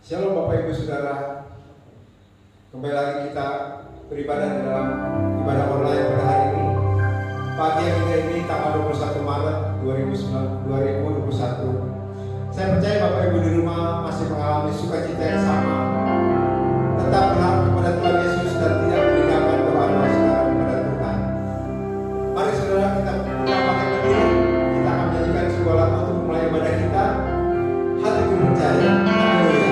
Shalom Bapak Ibu Saudara. Kembali lagi kita beribadah dalam ibadah online pada hari ini. Pagi yang indah ini tanggal 21 Maret 2021. Saya percaya Bapak Ibu di rumah masih mengalami sukacita yang sama. Tetap berharap kepada Tuhan Yesus dan tidak meninggalkan doa-doa saudara kepada Tuhan. Mari saudara kita bangkit berdiri. Kita akan menyanyikan sebuah lagu untuk memulai ibadah kita. Hatiku percaya. Haleluya.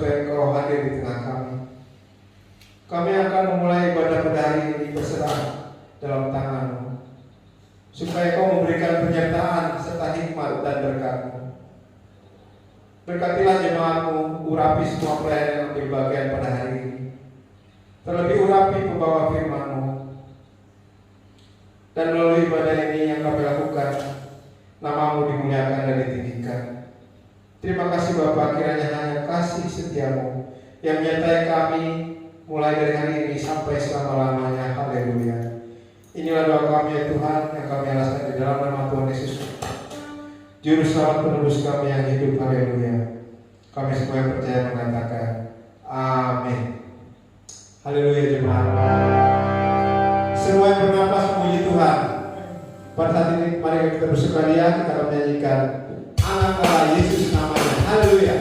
supaya Engkau hadir di tengah kami. Kami akan memulai ibadah pada hari ini berserah dalam tangan-Mu, supaya Kau memberikan penyertaan serta hikmat dan berkat-Mu. Berkatilah jemaat-Mu, urapi semua pelayan yang ambil bagian pada hari ini. Terlebih urapi pembawa firman-Mu. Dan melalui ibadah ini yang kami lakukan, nama-Mu dimuliakan dan ditinggikan. Terima kasih Bapa, kiranya hanya kasih setia-Mu yang menyertai kami mulai dari hari ini sampai selama-lamanya. Haleluya. Inilah doa kami ya Tuhan, yang kami alaskan di dalam nama Tuhan Yesus, Juru Selamat penebus kami yang hidup. Haleluya. Kami semua yang percaya mengatakan amin. Haleluya jemaat. Semua yang bernapas memuji Tuhan. Pada saat ini mari kita bersukaria, kita akan menyanyikan Anak Allah Yesus namanya. Haleluya.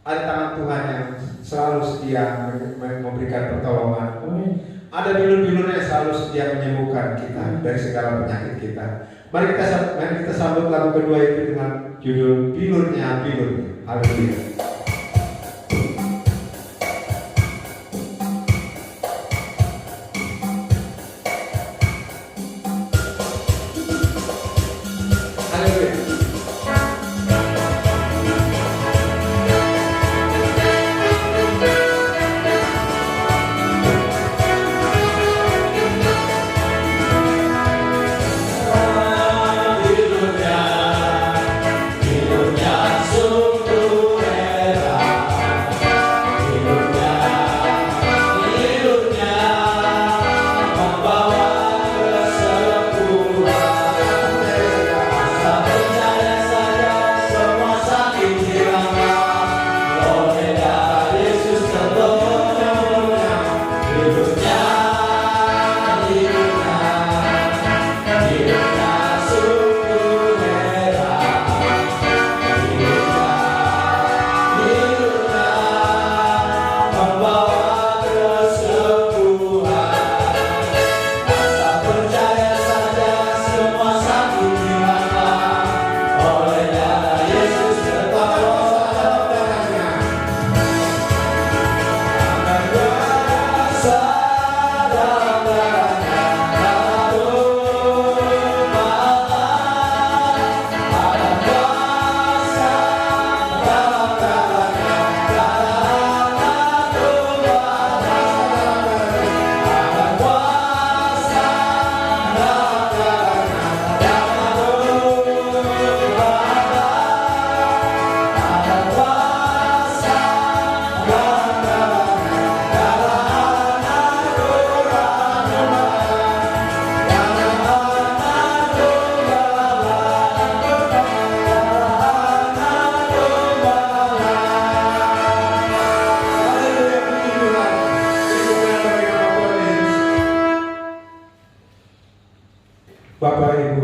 Ada tangan Tuhan yang selalu setia memberikan pertolongan. Ada bilur-bilur yang selalu setia menyembuhkan kita dari segala penyakit kita. Mari kita sambut lagu kedua itu dengan judul Bilurnya Bilur. Haleluya.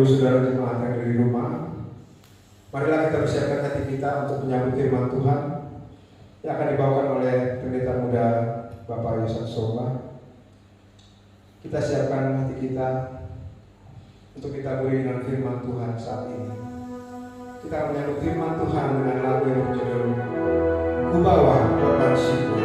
Ibu Saudara jemaat yang ada di rumah, marilah kita persiapkan hati kita untuk menyambut firman Tuhan yang akan dibawakan oleh pendeta muda Bapak Yosef Soba. Kita siapkan hati kita untuk kita beri dengan firman Tuhan saat ini. Kita akan menyambut firman Tuhan dengan lagu yang berjudul Ku Bawa Korban Syukur.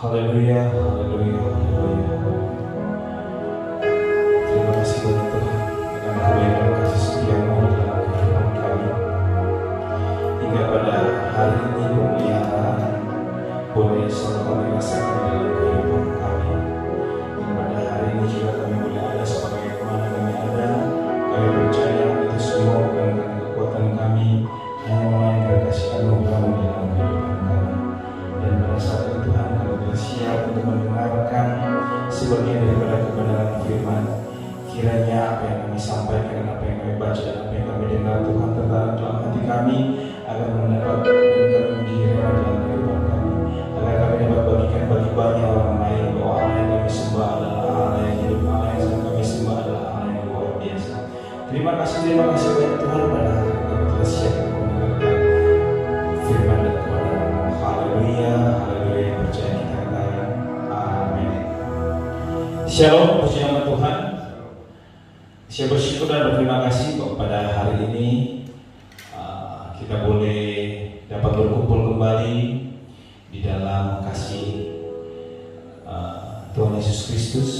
Haleluya. Terima kasih banyak Tuhan pada hari ini telah siap mendengarkan firman dan kebenaran. Haleluya, haleluya. Percaya kita katakan amin. Shalom, puji nama Tuhan. Saya bersyukur dan berterima kasih kepada hari ini kita boleh dapat berkumpul kembali di dalam kasih Tuhan Yesus Kristus.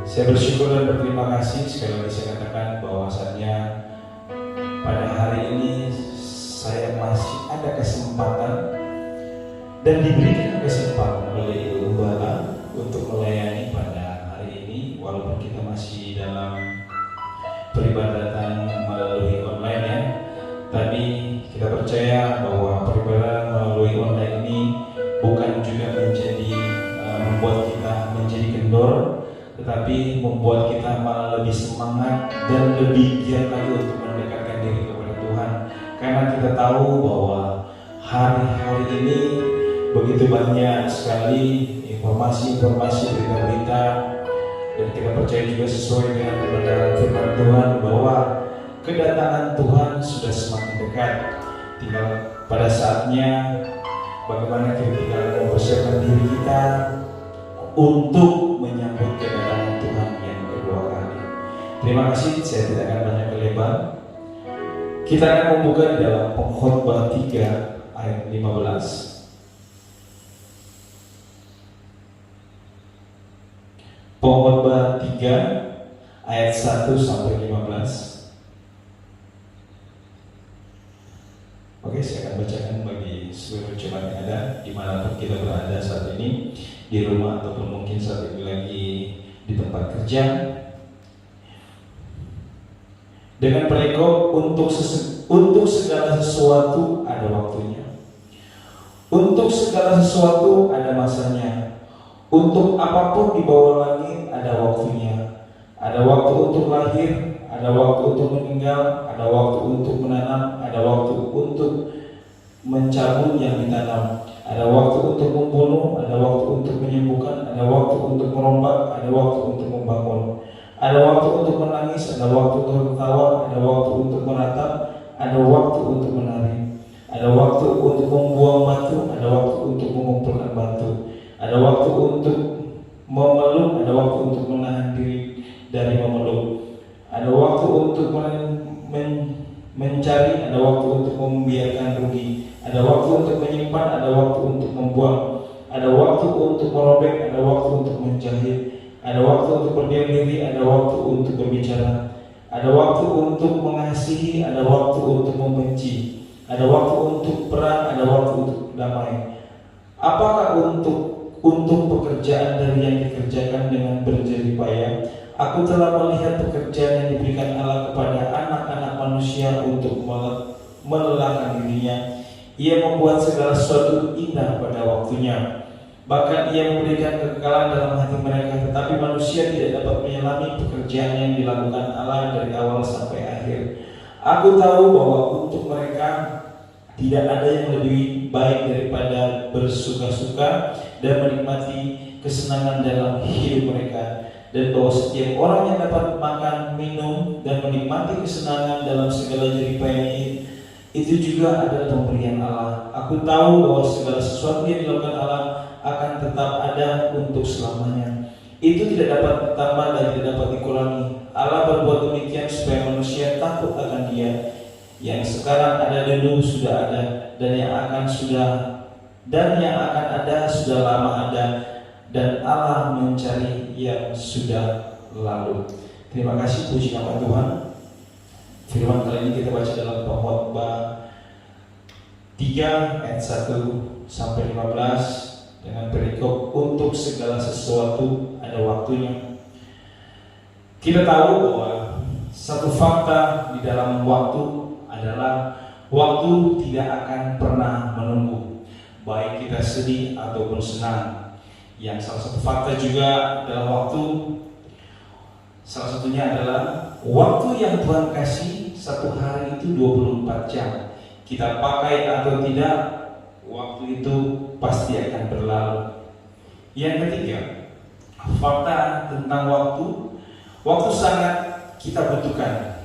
Saya bersyukur dan berterima kasih, sekali lagi saya katakan bahwasannya pada hari ini saya masih ada kesempatan dan diberikan kesempatan oleh Ibu Gembala untuk melayani pada hari ini, walaupun kita masih dalam peribadatan melalui online ya. Tapi kita percaya bahwa peribadatan melalui online ini bukan juga menjadi membuat kita menjadi kendor, tetapi membuat kita malah lebih semangat dan lebih giat lagi untuk mendekatkan diri kepada Tuhan. Karena kita tahu bahwa hari-hari ini begitu banyak sekali informasi-informasi, berita-berita, dan kita percaya juga sesuai dengan kebenaran firman Tuhan bahwa kedatangan Tuhan sudah semakin dekat. Tinggal pada saatnya bagaimana kita mempersiapkan diri kita untuk menyambut kedatangan Tuhan yang kedua kali. Terima kasih, saya tidak akan banyak lebar. Kita akan membuka di dalam Pengkhotbah 3 ayat 15. Pengkhotbah 3 ayat 1 sampai 15. Oke, saya akan bacakan bagi seluruh jemaat yang ada dimanapun kita berada saat ini, di rumah ataupun mungkin saat ini lagi di tempat kerja. Dengan perikop untuk segala sesuatu ada waktunya. Untuk segala sesuatu ada masanya. Untuk apapun di bawah langit ada waktunya. Ada waktu untuk lahir, ada waktu untuk meninggal, ada waktu untuk menanam, ada waktu untuk mencabut yang ditanam, ada waktu untuk membunuh, ada waktu untuk menyembuhkan, ada waktu untuk merombak, ada waktu untuk membangun, ada waktu untuk menangis, ada waktu untuk tertawa, ada waktu untuk meratap, ada waktu untuk menari, ada waktu untuk membuang batu, ada waktu untuk mengumpulkan batu, ada waktu untuk memeluk, ada waktu untuk menahan diri dari memeluk, ada waktu untuk mencari, ada waktu untuk membiarkan rugi, ada waktu untuk menyimpan, ada waktu untuk membuang, ada waktu untuk merobek, ada waktu untuk menjahit, ada waktu untuk berdiam diri, ada waktu untuk berbicara, ada waktu untuk mengasihi, ada waktu untuk membenci, ada waktu untuk perang, ada waktu untuk damai. Apakah untuk pekerjaan dari yang dikerjakan dengan berjerih payah? Aku telah melihat pekerjaan yang diberikan Allah kepada anak-anak manusia untuk melelahkan dirinya. Ia membuat segala sesuatu indah pada waktunya. Bahkan ia memberikan kekekalan dalam hati mereka, tetapi manusia tidak dapat menyelami pekerjaan yang dilakukan Allah dari awal sampai akhir. Aku tahu bahwa untuk mereka tidak ada yang lebih baik daripada bersuka-suka dan menikmati kesenangan dalam hidup mereka, dan bahwa setiap orang yang dapat makan, minum, dan menikmati kesenangan dalam segala jeripayanya itu juga adalah pemberian Allah. Aku tahu bahwa segala sesuatu yang dilakukan Allah akan tetap ada untuk selamanya. Itu tidak dapat ditambah dan tidak dapat dikurangi. Allah berbuat demikian supaya manusia takut akan Dia. Yang sekarang ada dulu sudah ada, dan yang akan ada sudah lama ada, dan Allah mencari yang sudah lalu. Terima kasih, puji nama Tuhan. Firman kali ini kita baca dalam Pengkhotbah 3 ayat 1 sampai 15 dengan perikop untuk segala sesuatu ada waktunya. Kita tahu bahwa satu fakta di dalam waktu adalah waktu tidak akan pernah menunggu, baik kita sedih ataupun senang. Yang salah satu fakta juga dalam waktu, salah satunya adalah waktu yang Tuhan kasih satu hari itu 24 jam. Kita pakai atau tidak, waktu itu pasti akan berlalu. Yang ketiga, fakta tentang waktu sangat kita butuhkan,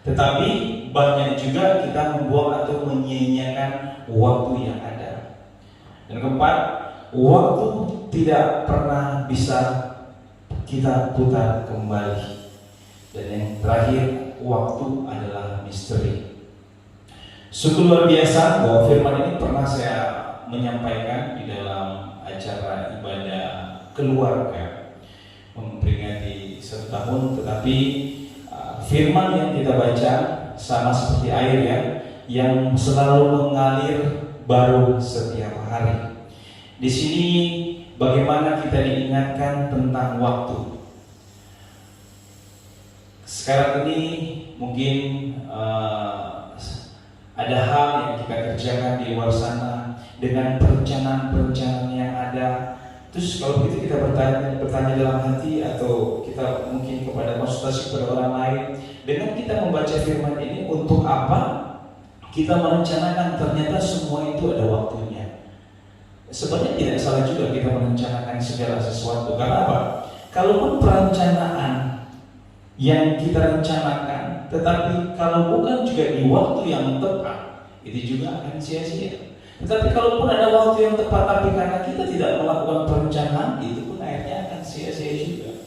tetapi banyak juga kita membuang atau menyia-nyiakan waktu yang ada. Dan keempat, waktu tidak pernah bisa kita putar kembali. Dan yang terakhir, waktu adalah misteri. Sungguh luar biasa bahwa firman ini pernah saya menyampaikan di dalam acara ibadah keluarga memperingati 1 tahun, tetapi firman yang kita baca sama seperti air ya, yang selalu mengalir baru setiap hari. Di sini bagaimana kita diingatkan tentang waktu. Sekarang ini mungkin ada hal yang kita kerjakan di luar sana dengan perencanaan-perencanaan yang ada. Terus kalau begitu kita bertanya dalam hati, atau kita mungkin kepada konsultasi kepada orang lain, dengan kita membaca firman ini untuk apa kita merencanakan? Ternyata semua itu ada waktunya. Sebenarnya tidak salah juga kita merencanakan segala sesuatu. Karena apa? Kalaupun perencanaan yang kita rencanakan, tetapi kalau bukan juga di waktu yang tepat, itu juga akan sia-sia. Tetapi kalaupun ada waktu yang tepat, tapi karena kita tidak melakukan perencanaan, itu pun akhirnya akan sia-sia juga.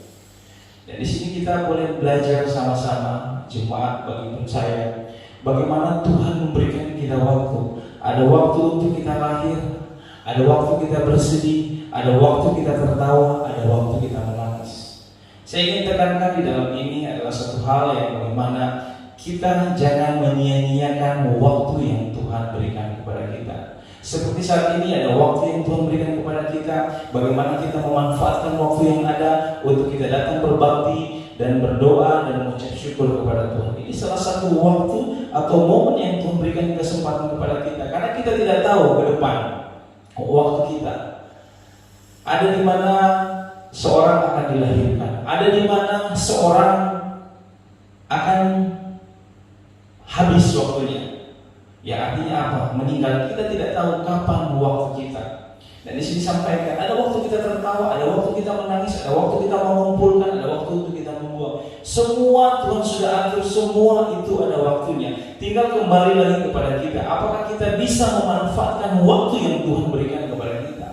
Dan di sini kita boleh belajar sama-sama, jemaat, bagi saya, bagaimana Tuhan memberikan kita waktu. Ada waktu untuk kita lahir, ada waktu kita bersedih, ada waktu kita tertawa, ada waktu kita menangis. Saya ingin tekankan di dalam ini adalah satu hal yang bagaimana kita jangan menyia-nyiakan waktu yang Tuhan berikan kepada kita. Seperti saat ini ada waktu yang Tuhan berikan kepada kita, bagaimana kita memanfaatkan waktu yang ada untuk kita datang berbakti dan berdoa dan mengucap syukur kepada Tuhan. Ini salah satu waktu atau momen yang Tuhan berikan kesempatan kepada kita, karena kita tidak tahu ke depan waktu kita. Ada di mana seorang akan dilahirkan, ada di mana seorang akan habis waktunya. Ya, artinya apa? Meninggal. Kita tidak tahu kapan waktu kita. Dan di sini sampaikan, ada waktu kita tertawa, ada waktu kita menangis, ada waktu kita mengumpulkan, ada waktu untuk kita membuang. Semua Tuhan sudah atur, semua itu ada waktunya. Tinggal kembali lagi kepada kita. Apakah kita bisa memanfaatkan waktu yang Tuhan berikan kepada kita?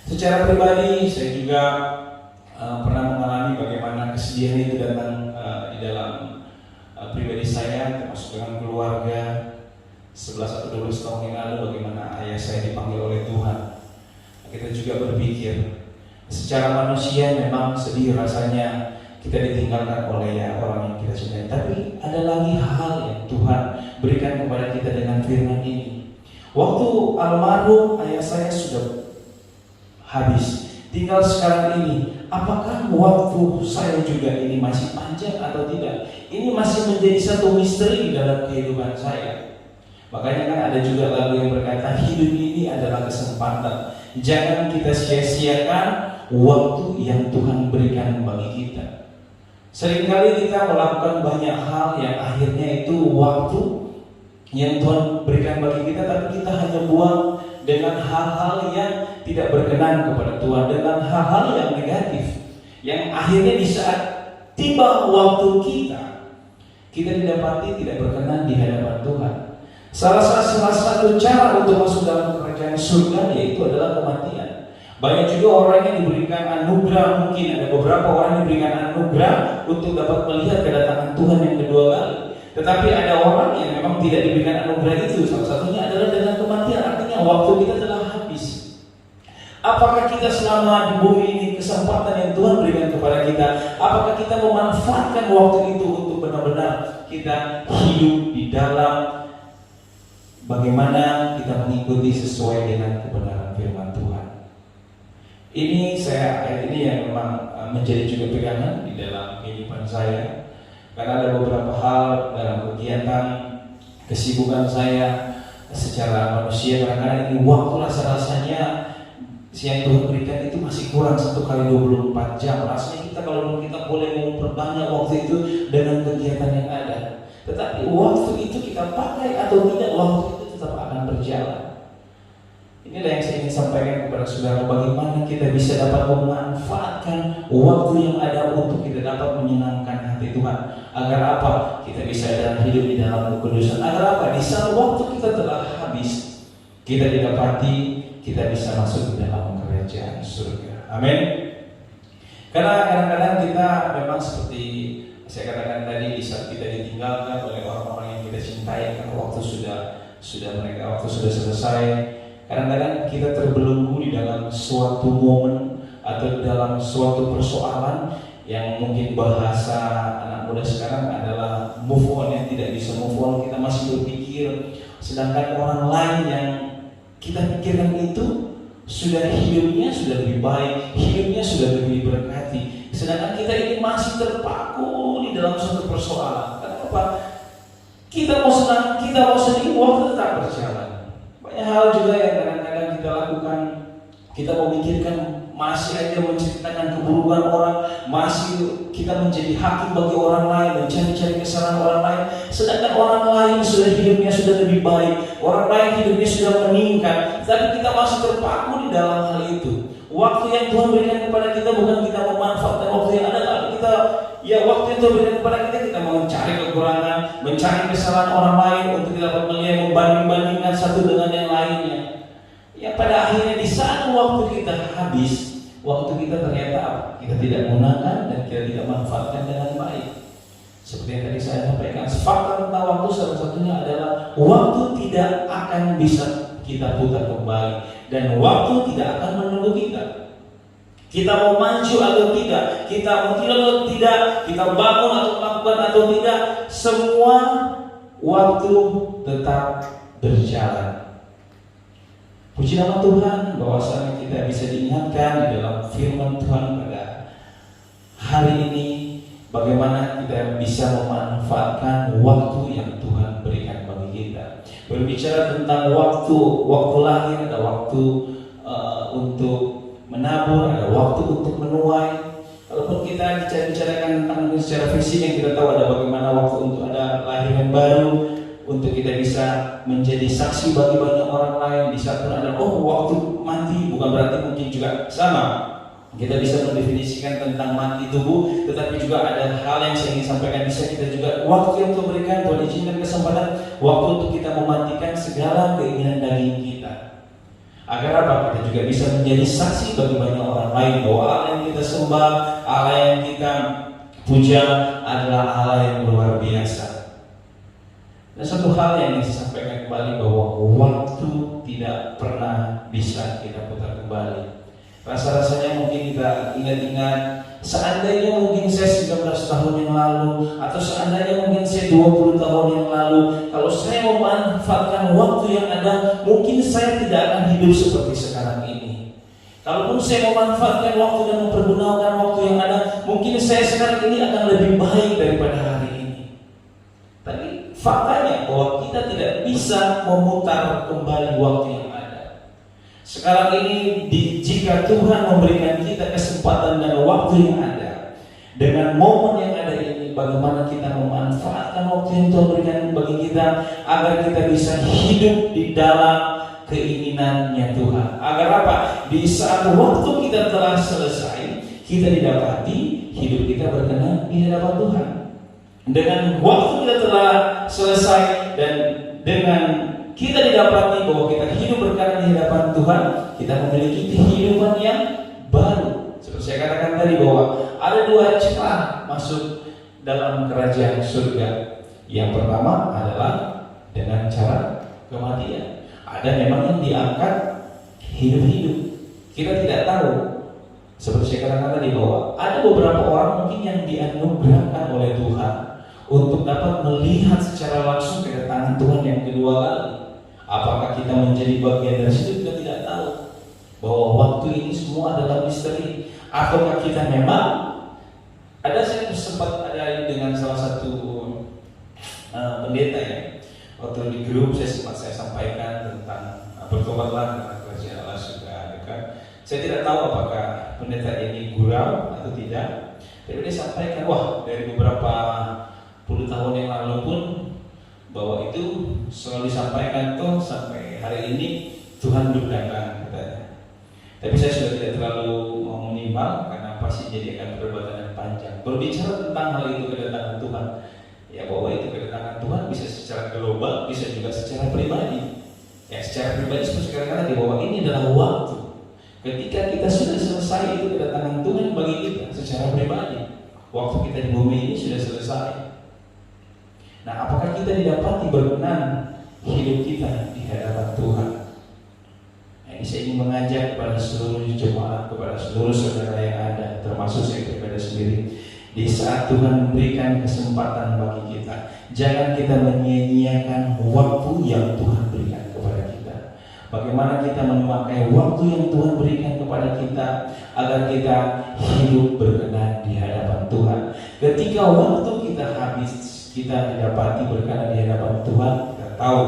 Secara pribadi, saya juga pernah mengalami bagaimana kesedihan itu datang di dalam pribadi saya, termasuk dengan keluarga. 11 atau 12 tahun yang lalu, bagaimana ayah saya dipanggil oleh Tuhan. Kita juga berpikir, secara manusia memang sedih rasanya kita ditinggalkan oleh orang yang kita cintai. Tapi ada lagi hal yang Tuhan berikan kepada kita dengan firman ini. Waktu almarhum ayah saya sudah habis, tinggal sekarang ini, apakah waktu saya juga ini masih panjang atau tidak? Ini masih menjadi satu misteri dalam kehidupan saya. Makanya kan ada juga lagu yang berkata, hidup ini adalah kesempatan. Jangan kita sia-siakan waktu yang Tuhan berikan bagi kita. Seringkali kita melakukan banyak hal yang akhirnya itu waktu yang Tuhan berikan bagi kita, tapi kita hanya buang dengan hal-hal yang tidak berkenan kepada Tuhan, dengan hal-hal yang negatif, yang akhirnya di saat tiba waktu kita didapati tidak berkenan di hadapan Tuhan. Salah satu cara untuk masuk dalam kerajaan surga yaitu adalah kematian. Banyak juga orang yang diberikan anugerah, mungkin ada beberapa orang yang diberikan anugerah untuk dapat melihat kedatangan Tuhan yang kedua kali. Tetapi ada orang yang memang tidak diberikan anugerah itu. Salah satunya adalah dengan kematian, artinya waktu kita telah habis. Apakah kita selama di bumi ini, kesempatan yang Tuhan berikan kepada kita, apakah kita memanfaatkan waktu itu untuk benar-benar kita hidup di dalam bagaimana kita mengikuti sesuai dengan kebenaran firman Tuhan? Ini ayat ini yang memang menjadi juga pegangan di dalam kehidupan saya, karena ada beberapa hal dalam kegiatan kesibukan saya secara manusia. Karena ini waktu rasa-rasanya yang Tuhan berikan itu masih kurang 1 kali 24 jam. Rasanya kita kalau kita boleh memperbanyak waktu itu dengan kegiatan yang ada. Tetapi waktu itu kita pakai atau tidak, waktu itu tetap akan berjalan. Inilah yang saya ingin sampaikan kepada saudara, bagaimana kita bisa dapat memanfaatkan waktu yang ada untuk kita dapat menyenangkan hati Tuhan. Agar apa? Kita bisa hidup di dalam kekudusan. Agar apa? Di saat waktu kita telah habis, kita didapati kita bisa masuk ke dalam kerajaan surga. Amin. Karena kadang-kadang kita memang seperti saya katakan tadi, di saat kita ditinggalkan oleh orang-orang yang kita cintai karena waktu waktu sudah selesai. Kadang-kadang kita terbelenggu di dalam suatu momen atau dalam suatu persoalan yang mungkin bahasa anak muda sekarang adalah move on, yang tidak bisa move on. Kita masih berpikir, sedangkan orang lain yang kita pikirkan itu hidupnya sudah lebih baik, hidupnya sudah lebih berkati. Sedangkan kita ini masih terpaku di dalam suatu persoalan. Kenapa? Kita mau senang, kita mau sedih, waktu tetap berjalan. Banyak hal juga yang kadang-kadang kita lakukan. Kita memikirkan, masih aja menceritakan keburukan orang, masih kita menjadi hakim bagi orang lain, mencari-cari kesalahan orang lain. Sedangkan orang lain hidupnya sudah lebih baik, orang lain hidupnya sudah meningkat, tapi kita masih terpaku di dalam hal itu. Waktu yang Tuhan berikan kepada kita bukan kita memanfaatkan waktu yang ada, tapi waktu yang Tuhan berikan kepada kita mencari kekurangan, mencari kesalahan orang lain untuk kita dapat melihat, membanding-bandingkan satu dengan yang lainnya. Ya pada akhirnya di saat waktu kita habis, waktu kita ternyata kita tidak gunakan dan kita tidak manfaatkan dengan baik. Seperti yang tadi saya sampaikan, fakta tentang waktu salah satunya adalah waktu tidak akan bisa kita putar kembali, dan waktu tidak akan menunggu kita. Kita mau maju atau tidak, kita mau tidur atau tidak, kita bangun atau melakukan atau tidak, semua waktu tetap berjalan. Puji nama Tuhan bahwasanya kita bisa diingatkan di dalam firman Tuhan pada hari ini bagaimana kita bisa memanfaatkan waktu yang Tuhan berikan bagi kita. Berbicara tentang waktu lahir, ada waktu untuk menabur, ada waktu untuk menuai. Kalaupun kita bicarakan tentang secara fisik, yang kita tahu ada bagaimana waktu untuk ada lahiran baru, untuk kita bisa menjadi saksi bagi banyak orang lain. Di saat pun ada waktu mati, bukan berarti mungkin juga sama. Kita bisa mendefinisikan tentang mati tubuh, tetapi juga ada hal yang saya ingin sampaikan. Bisa kita juga waktu yang Tuhan berikan, Tuhan izinkan kesempatan waktu untuk kita mematikan segala keinginan daging kita. Agar apa? Kita juga bisa menjadi saksi bagi banyak orang lain bahwa Allah yang kita sembah, Allah yang kita puja adalah Allah yang luar biasa. Dan satu hal yang ingin saya sampaikan kembali, bahwa waktu tidak pernah bisa kita putar kembali. Rasa-rasanya mungkin kita ingat-ingat, seandainya mungkin saya 19 tahun yang lalu, atau seandainya mungkin saya 20 tahun yang lalu, kalau saya memanfaatkan waktu yang ada, mungkin saya tidak akan hidup seperti sekarang ini. Kalaupun saya memanfaatkan waktu dan mempergunakan waktu yang ada, mungkin saya sekarang ini akan lebih baik daripada hari ini. Tapi faktanya bahwa kita tidak bisa memutar kembali waktu yang ada. Sekarang ini jika Tuhan memberikan kita kesempatan dan waktu yang ada, dengan momen yang ada ini, bagaimana kita memanfaatkan waktu yang Tuhan berikan bagi kita, agar kita bisa hidup di dalam keinginannya Tuhan. Agar apa? Di saat waktu kita telah selesai, kita didapati hidup kita berkenan di hadapan Tuhan. Dengan waktu kita telah selesai dan dengan kita didapati bahwa kita hidup berkenan di hadapan Tuhan, kita memiliki kehidupan yang baru. Seperti saya katakan tadi bahwa ada dua cara masuk dalam kerajaan surga. Yang pertama adalah dengan cara kematian. Ada memang yang diangkat hidup-hidup. Kita tidak tahu. Seperti saya katakan tadi bahwa ada beberapa orang mungkin yang dianugerahkan oleh Tuhan untuk dapat melihat secara langsung kedatangan Tuhan yang kedua kali. Apakah kita menjadi bagian dari situ, kita tidak tahu. Bahwa waktu ini semua adalah misteri. Ataukah kita memang saya sempat ada dengan salah satu pendeta ya. Waktu di grup saya sampaikan tentang bertobatlah karena kerajaan Allah sudah dekat. Saya tidak tahu apakah pendeta ini gurau atau tidak. Tapi dia sampaikan, dari beberapa puluh tahun yang lalu pun bahwa itu selalu disampaikan sampai hari ini Tuhan belum datang katanya. Tapi saya sudah tidak terlalu mau menimbang karena pasti jadi akan perdebatan yang panjang. Berbicara tentang hal itu, kedatangan Tuhan, ya bahwa itu kedatangan Tuhan bisa secara global, bisa juga secara pribadi. Ya secara pribadi seperti sekarang tadi bahwa ini adalah waktu. Ketika kita sudah selesai, itu kedatangan Tuhan bagi kita secara pribadi. Waktu kita di bumi ini sudah selesai. Nah, apakah kita didapati berkenan hidup kita di hadapan Tuhan? Nah, ini saya ingin mengajak kepada seluruh jemaat, kepada seluruh saudara yang ada, termasuk saya pribadi sendiri. Di saat Tuhan memberikan kesempatan bagi kita, jangan kita menyia-nyiakan waktu yang Tuhan berikan kepada kita. Bagaimana kita memakai waktu yang Tuhan berikan kepada kita agar kita hidup berkenan di hadapan Tuhan. Ketika waktu kita habis, kita didapati berkenan di hadapan Tuhan, kita tahu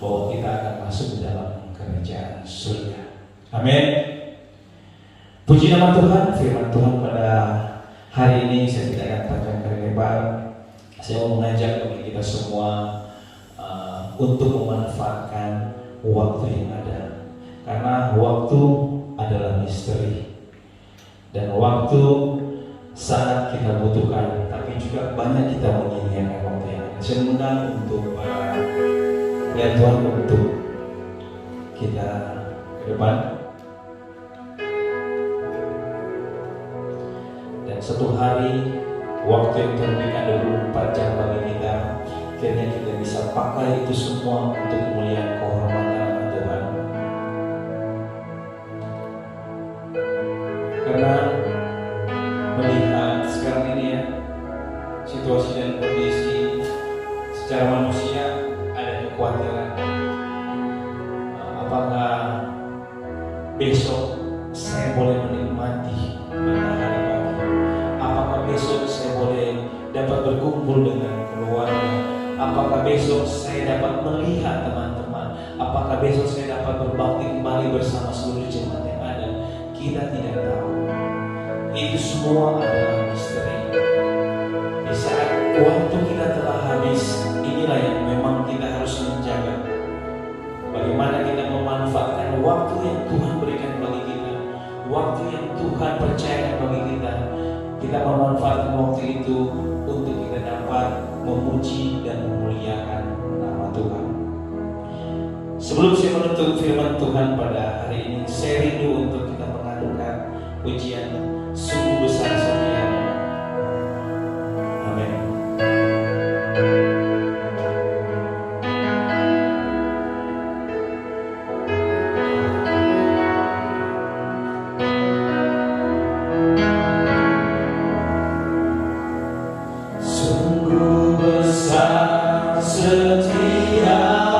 bahwa kita akan masuk ke dalam kerajaan surga. Amin. Puji nama Tuhan. Firman Tuhan pada hari ini saya tidak akan panjangkan lebar. Saya mau mengajak kepada kita semua untuk memanfaatkan waktu yang ada, karena waktu adalah misteri dan waktu sangat kita butuhkan, tapi juga banyak kita menyia-nyiakan waktu yang ada. Saya mengundang untuk pelayan Tuhan untuk kita ke depan. Dan satu hari waktu yang Tuhan berikan 24 jam bagi kita, akhirnya kita bisa pakai itu semua untuk kemuliaan kehormatan nama Tuhan. Karena melihat sekarang ini ya, situasi dan kondisi secara manusia ada kekhawatiran. Apakah besok saya boleh menikmati matahari pagi? Apakah besok saya boleh dapat berkumpul dengan keluarga? Apakah besok saya dapat melihat teman-teman? Apakah besok saya dapat berbakti kembali bersama seluruh jemaat yang ada? Kita tidak tahu. Itu semua adalah misteri. Di saat waktu kita telah habis, inilah yang memang kita harus menjaga. Bagaimana kita memanfaatkan waktu yang Tuhan berikan bagi kita, waktu yang Tuhan percayakan bagi kita. Kita memanfaatkan waktu itu untuk kita dapat memuji dan memuliakan nama Tuhan. Sebelum saya menutup firman Tuhan pada hari ini, saya rindu untuk kita mengadakan pujian sungguh besar setianya. Amin. Sungguh besar setiamu,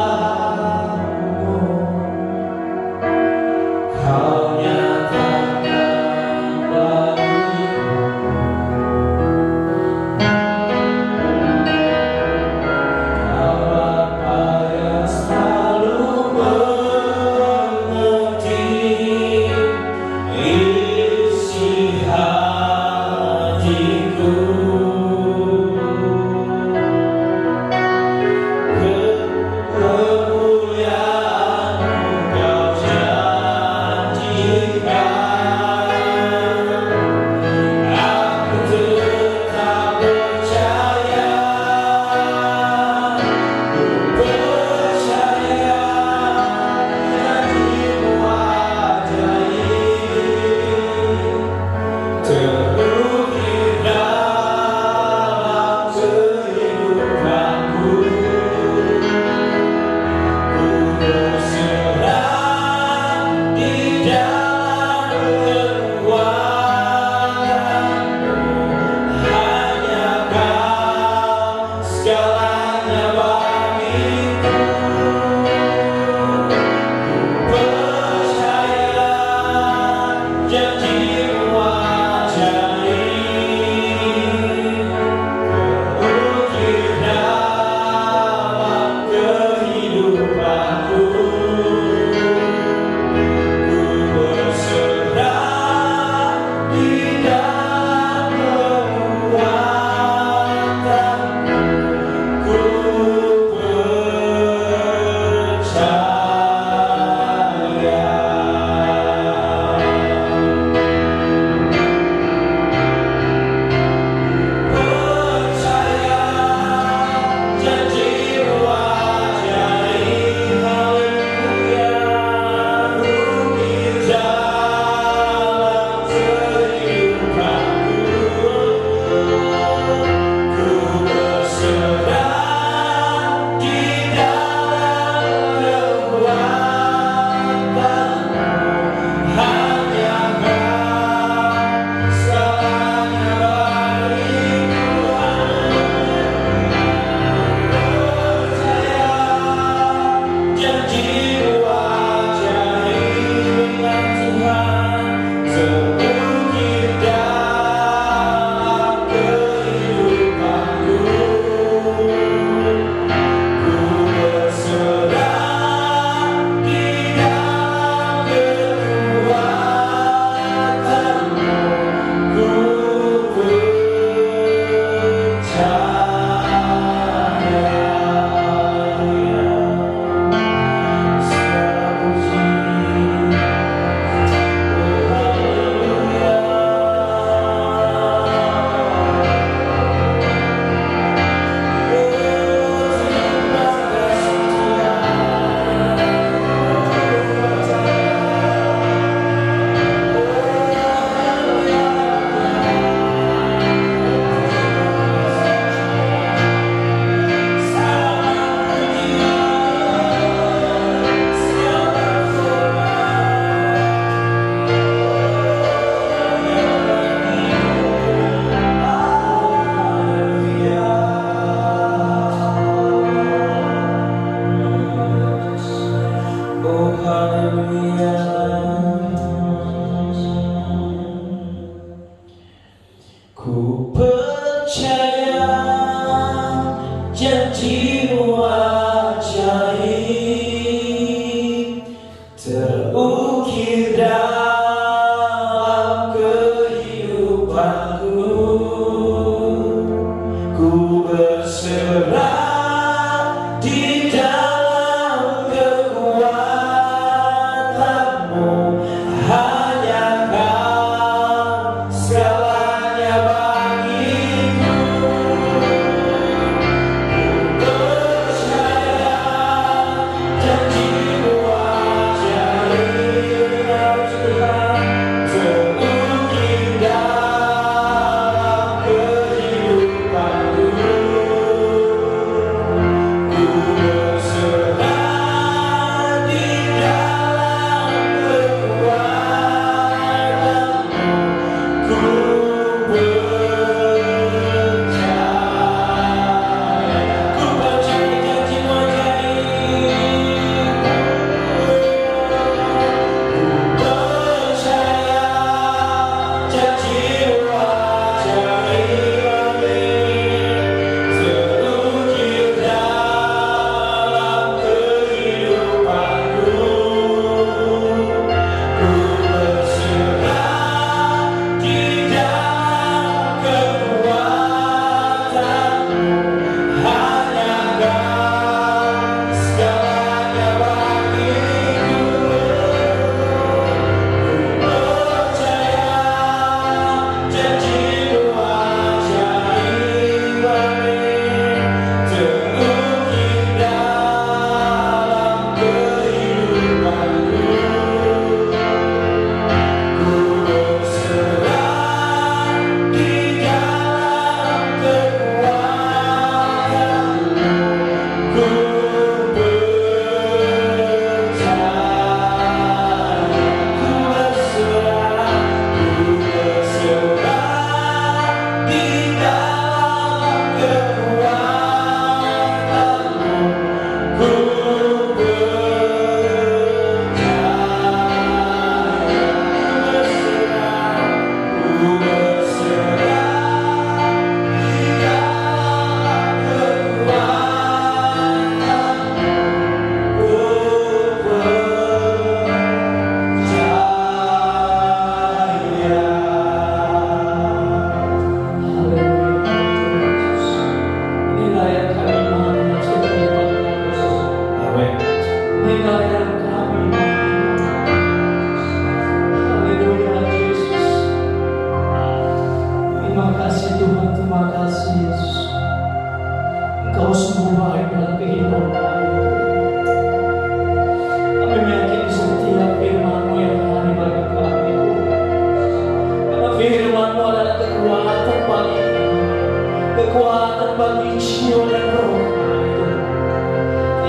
Kau nyatakan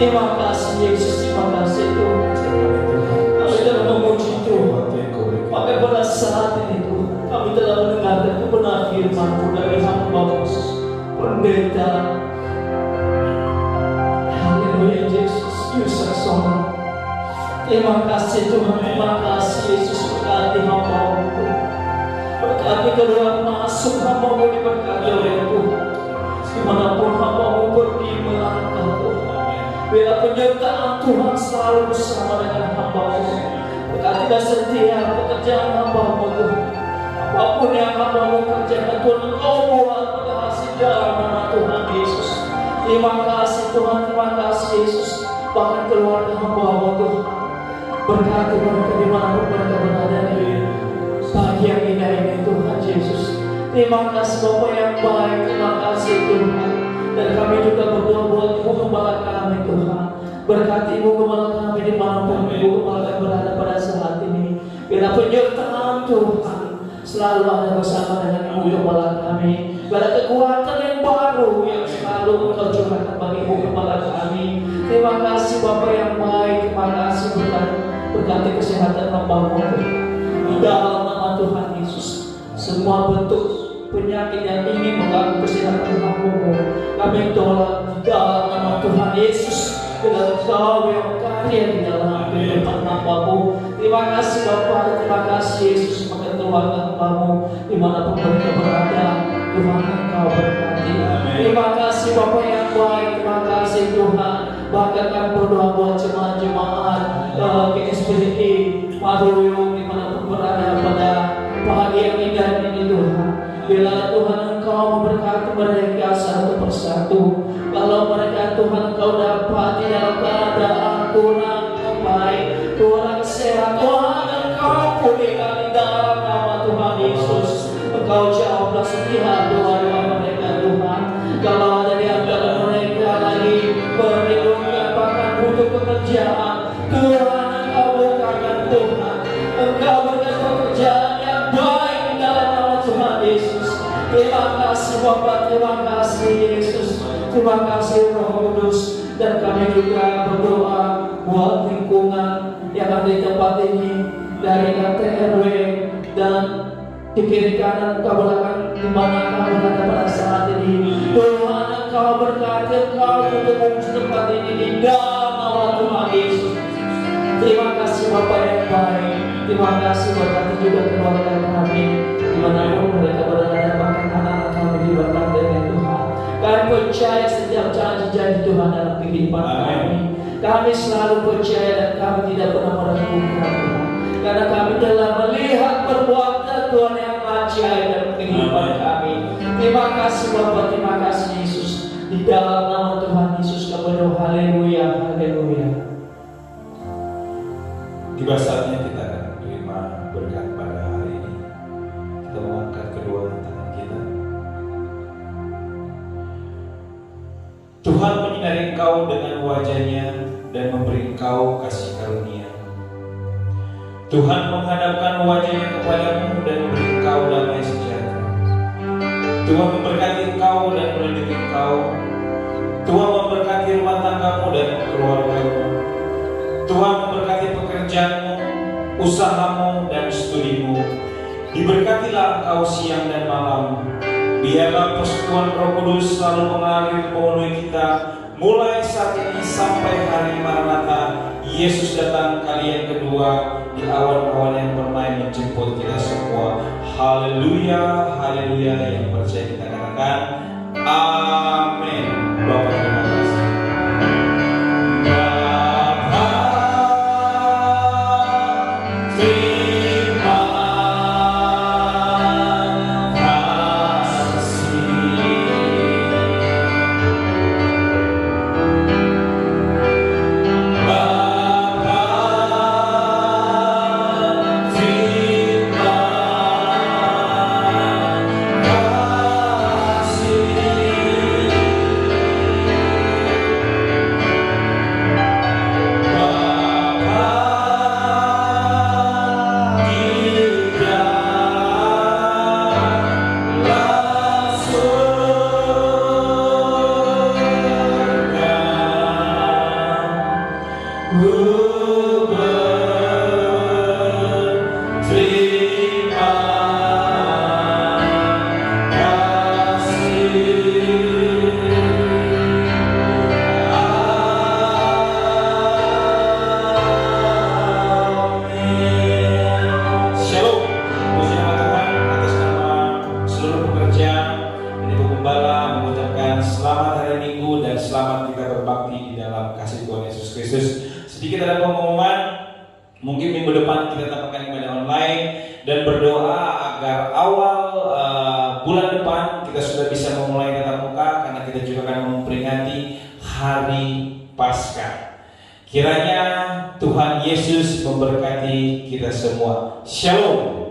Terima kasih Yesus, terima kasih Tuhan. Kami telah memuji Tuhan. Maka pada saat ini Tuhan, kami telah mendengarkan kebenaran firman-Mu dari hamba-Mu Pendeta. Haleluya Yesus, Yusakson. Terima kasih Tuhan, terima kasih Yesus, berkati hamba-Mu. Berkati keluar masuk hamba-Mu, diberkati oleh Tuhan. Dimanapun hamba-Mu pergi melangkah Tuhan, biar penyertaan Tuhan selalu bersama dengan hamba-Mu. Berkati dan setia pekerjaan hamba-Mu Tuhan. Apapun yang hamba-Mu kerjakan Tuhan, Engkau buat berhasil dalam nama Tuhan Yesus. Terima kasih Tuhan, terima kasih Yesus. Bahkan keluarga hamba-Mu Tuhan, berkati mereka dimanapun mereka berada di pagi yang indah ini Tuhan Yesus. Terima kasih Bapa yang baik, terima kasih Tuhan. Dan kami juga berdoa buat Ibu Gembala kami Tuhan. Berkati Ibu Gembala kami dimanapun Ibu Gembala berada pada saat ini. Biar penyertaan Tuhan selalu ada bersama dengan Ibu Gembala kami. Biar kekuatan yang baru yang selalu Engkau curahkan bagi Ibu Gembala kami. Terima kasih Bapa yang baik, terima kasih berkati kesehatan hamba-Mu di dalam nama Tuhan Yesus. Semua bentuk penyakit yang ingin mengganggu kesehatan hamba-Mu, kami tolak di dalam nama Tuhan Yesus. Dengan Engkau yang karya di dalam kehidupan hamba-Mu. Terima kasih Bapa, terima kasih Yesus. Maka keluarga hamba-Mu dimanapun mereka berada, Tuhan Engkau berkati. Terima kasih Bapa yang baik, terima kasih Tuhan. Bahkan kami berdoa buat jemaat-jemaat KSPDI Maruyung dimanapun berada pada pagi yang indah ini Tuhan. Bila Tuhan Engkau memberkati mereka satu persatu. Kalau mereka Tuhan Engkau dapati dalam keadaan kurang baik, kurang sehat, Tuhan Engkau pulihkan di dalam nama Tuhan Yesus. Engkau jawablah setiap doa-doa mereka Tuhan. Kalau ada di antara mereka lagi merindukan bahkan butuh pekerjaan, Tuhan Engkau bukakan Tuhan. Engkau berikan pekerjaan yang baik di dalam nama Tuhan Yesus. Terima kasih Bapa, terima kasih Yesus. Terima kasih Roh Kudus. Dan kami juga berdoa buat lingkungan yang ada di tempat ini, dari RT RW dan di kiri kanan Engkau belakang di mana kami berada pada saat ini. Tuhan Engkau berkati, Engkau untuk mengurus tempat ini di dalam nama Tuhan Yesus. Terima kasih Bapa yang baik. Terima kasih berkati juga keluarga kami dimanapun mereka berada, bahkan anak-anak kami diberkati dengan Tuhan. Kami percaya setiap janji-janji Tuhan dalam kehidupan kami. Kami selalu percaya dan kami tidak pernah meragukan Tuhan. Karena kami telah melihat perbuatan Tuhan yang ajaib dalam kehidupan kami. Terima kasih Bapa, terima kasih Yesus. Di dalam nama Tuhan Yesus kami berdoa. Haleluya, haleluya. Tiba saatnya kita akan menerima berkat pada hari ini. Kita mengangkat kedua tangan kita. Tuhan menyinari engkau dengan wajah-Nya dan memberi engkau kasih karunia. Tuhan menghadapkan wajah-Nya kepadamu dan memberi engkau damai sejahtera. Tuhan memberkati engkau dan melindungi engkau. Tuhan memberkati rumah tanggamu dan keluargamu. Tuhan memberkati pekerjaanmu, usahamu dan studimu. Diberkatilah engkau siang dan malam. Biarlah persekutuan Roh Kudus selalu mengalir memenuhi kita, mulai saat ini sampai hari Maranatha. Yesus datang kali yang kedua di awan-awan yang bermain menjemput kita semua. Haleluya, haleluya. Yang percaya kita katakan amin. Bapak terima kasih. Sedikit ada pengumuman, mungkin minggu depan kita tambahkan ibadah online dan berdoa agar awal bulan depan kita sudah bisa memulai tatap muka, karena kita juga akan memperingati hari Paskah. Kiranya Tuhan Yesus memberkati kita semua. Shalom.